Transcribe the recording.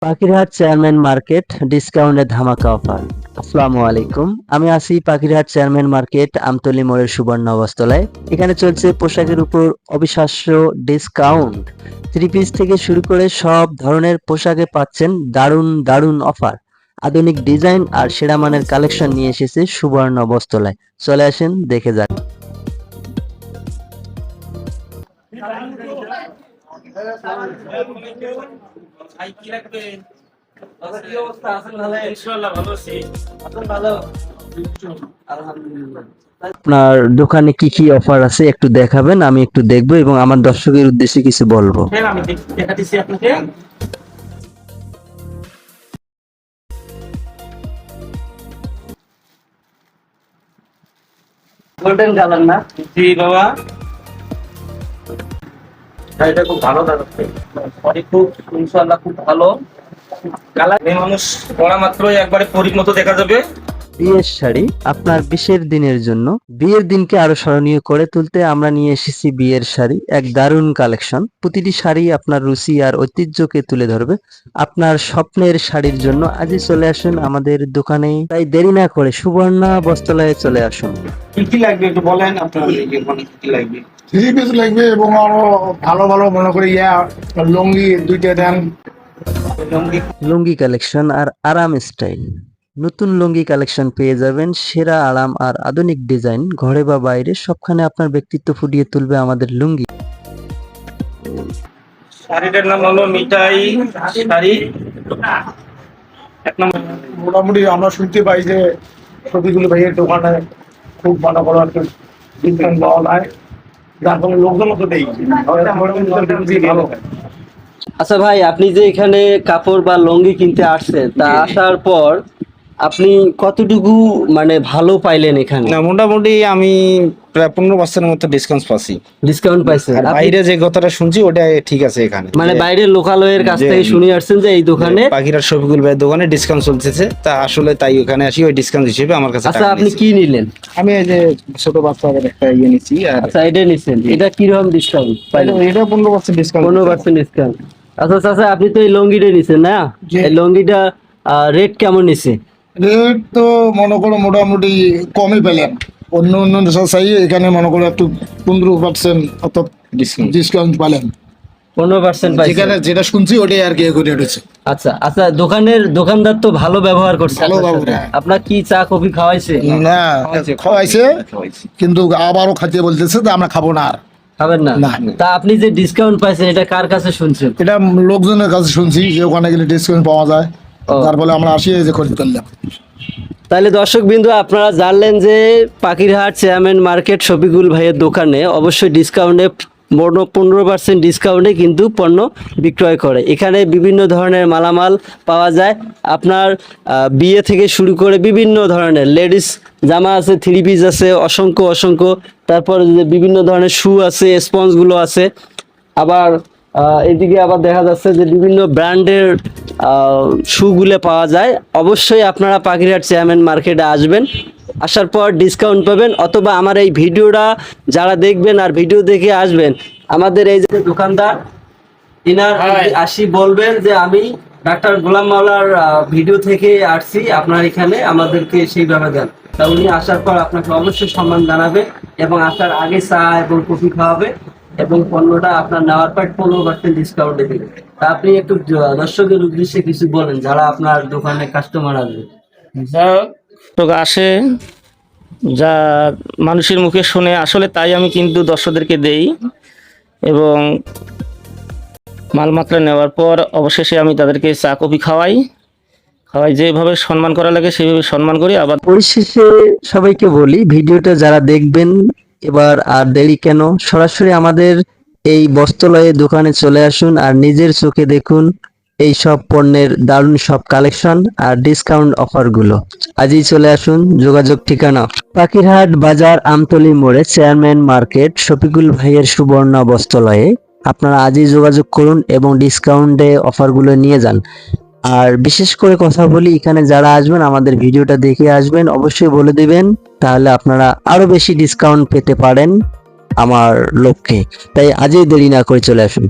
পাখিরহাট chairman market ডিসকাউন্টের ধামাকা offer. আসসালামু আলাইকুম, আমি আছি পাখিরহাট চেয়ারম্যান মার্কেট আমতলী মোড়ের সুবর্ণ অবস্থলায়। এখানে চলছে পোশাকের উপর অবিশ্বাস্য ডিসকাউন্ট। থ্রি পিস থেকে শুরু করে সব ধরনের পোশাকে পাচ্ছেন দারুণ দারুণ অফার। আধুনিক ডিজাইন আর সেরা মানের কালেকশন নিয়ে এসেছে সুবর্ণ অবস্থলায়। চলে আসেন, দেখে যান। আপনার দোকানে কি কি অফার আছে একটু দেখাবেন, আমি একটু দেখবো এবং আমার দর্শকের উদ্দেশ্যে কিছু বলবো। আমি দেখাতেছি আপনাকে। গোল্ডেন কালার না? জি বাবা, এটা খুব ভালো দাঁড়াচ্ছে। খুব ইনশাআল্লাহ খুব ভালো কালার। মানুষ পড়া মাত্রই একবারে পরীর মতো দেখা যাবে। বিয়ের শাড়ি আপনার বিশের দিনের জন্য, বিয়ের দিনকে আরো স্মরণীয় করে তুলতে আমরা নিয়ে এসেছি বিয়ের শাড়ি, এক দারুণ কালেকশন। প্রতিটি শাড়ি আপনার রুচি আর ঐতিহ্যকে তুলে ধরবে। আপনার স্বপ্নের শাড়ির জন্য আজই চলে আসুন আমাদের দোকানে। তাই দেরি না করে সুবর্ণা বস্ত্রালয়ে চলে আসুন। কি কি লাগবে একটু বলেন, আপনার কি কি লাগবে? থ্রি পিস লাগবে এবং আরো ভালো ভালো মনে করি লুঙ্গি দুইটা দেন। লুঙ্গি কালেকশন আর আরাম স্টাইল, নতুন লুঙ্গি কালেকশন পেয়ে যাবেন। সেরা আরাম আর আধুনিক ডিজাইন, ঘরে বা বাইরে সবখানে আপনার ব্যক্তিত্ব ফুটিয়ে তুলবে আমাদের লুঙ্গি। শাড়িটার নাম হলো মিঠাই শাড়ি। এক নম্বর মোটামুটি আমরা শুনতে পাই যে ছবিগুলো ভাইয়ের দোকানে খুব ভালো ভালো একটা ডিসকাউন্ট পাওয়া যায়, যার ফলে লোকজন তো নেই ভালো। আচ্ছা ভাই, আপনি যে এখানে কাপড় বা লুঙ্গি কিনতে আসছেন, তা আসার পর আপনি কতটুকু মানে ভালো পাইলেন এখানে? না, মোটামুটি আমি প্রায় 15% মতো ডিসকাউন্ট পাচ্ছি। ডিসকাউন্ট পাইছেন? আর বাইরে যে কথাটা শুনছি ওটা ঠিক আছে এখানে, মানে বাইরে লোকালয়ের কাছ থেকে শুনে আসছেন যে এই দোকানে পাখিরার শফিকুল ভাইয়ের দোকানে ডিসকাউন্ট চলতেছে, তা আসলে তাই ওখানে আসি ওই ডিসকাউন্ট হিসেবে আমার কাছে আচ্ছা, টাকা আপনি নিয়েছে। কি নিলেন? আমি এই যে ছোট বাচ্চাদের একটা নিয়েছি। আর আচ্ছা, এটা নিছেন, এটা কিরকম ডিসকাউন্ট পাইলেন? এটা 15% ডিসকাউন্ট। 15% ডিসকাউন্ট। আচ্ছা আচ্ছা, আপনি তো এই লুঙ্গিটা নিছেন না? এই লুঙ্গিটা রেট কেমন নিছে? রেট তো মনে করো মোটামুটি কমই পেলাম, অন্য অন্য চাই এখানে মনে করো একটু 15% অর্থাৎ ডিসকাউন্ট পেলাম। 15% যেখানে যেটা শুনছি ওটাই আর কি করে উঠেছে। আচ্ছা আচ্ছা, দোকানদার তো ভালো ব্যবহার করছে ভালো আপনার ব্যবহার, সাথে। হ্যাঁ। আপনার কি চা কফি খাওয়াইছে? না, খাওয়াইছে কিন্তু আবারও খাইতে বলতেছে যে আমরা খাবো না আর। খাবেন না? না। তা আপনি যে ডিসকাউন্ট পাইছেন এটা কার কাছে শুনছেন? এটা লোকজনের কাছে শুনছি যে ওখানে গেলে ডিসকাউন্ট পাওয়া যায়, তার ফলে আমরা আসি এই যে খরিদ করলাম। তাহলে দর্শক বিন্দু, আপনারা জানলেন যে পাখিরহাট চেয়ারম্যান মার্কেট শফিকুল ভাইয়ের দোকানে অবশ্যই ডিসকাউন্টে 15% ডিসকাউন্টে কিন্তু পণ্য বিক্রয় করে। এখানে বিভিন্ন ধরনের মালামাল পাওয়া যায়। আপনার বিয়ে থেকে শুরু করে বিভিন্ন ধরনের লেডিস জামা আছে, থ্রি পিস আছে, অসংখ্য অসংখ্য। তারপর বিভিন্ন ধরনের শু আছে, স্পঞ্জগুলো আছে। আবার এদিকে আবার দেখা যাচ্ছে যে বিভিন্ন ব্র্যান্ডের শুগুলো পাওয়া যায়। অবশ্যই আপনারা পাখিরহাট চেয়ারম্যান মার্কেটে আসবেন, আসার পর ডিসকাউন্ট পাবেন। অথবা আমার এই ভিডিওটা যারা দেখবেন আর ভিডিও দেখে আসবেন, আমাদের এই যে দোকানদার ইনার আসি বলবেন যে আমি ডাক্তার গোলাম মাওলার ভিডিও থেকে আসছি আপনার এখানে, আমাদেরকে সেইভাবে দেন। তা উনি আসার পর আপনাকে অবশ্যই সম্মান জানাবে এবং আসার আগে চা এবং কফি খাওয়াবে এবং পণ্যটা আপনার নেওয়ার পর 15% ডিসকাউন্টে দেবে। তা আপনি একটু দর্শকের উদ্দেশ্যে কিছু বলেন যারা আপনার দোকানে কাস্টমার আসবে। যা লোক আসে, যা মানুষের মুখে শুনে আসলে তাই আমি কিন্তু দর্শকদেরকে দেই এবং মালমাত্রা নেওয়ার পর অবশেষে আমি তাদেরকে চা কফি খাওয়াই। যেভাবে সম্মান করা লাগে সেভাবে সম্মান করি। আবার পরিশেষে সবাইকে বলি, ভিডিওটা যারা দেখবেন এবার আর দেরি কেন, সরাসরি আমাদের এই বস্ত্রালয়ে দোকানে চলে আসুন আর নিজের চোখে দেখুন এই সব পণ্যের দারুণ সব কালেকশন আর ডিসকাউন্ট অফারগুলো। আজই চলে আসুন। যোগাযোগ ঠিকানা পাখিরহাট বাজার আমতলী মোড়ে চেয়ারম্যান মার্কেট শফিকুল ভাইয়ের সুবর্ণ বস্ত্রালয়ে। আপনারা আজই যোগাযোগ করুন এবং ডিসকাউন্টে অফারগুলো নিয়ে যান। আর বিশেষ করে কথা বলি, এখানে যারা আসবেন আমাদের ভিডিওটা দেখে আসবেন, অবশ্যই বলে দিবেন, তাহলে আপনারা আরো বেশি ডিসকাউন্ট পেতে পারেন আমার লক্ষ্যে। তাই আজই দেরি না করে চলে আসুন।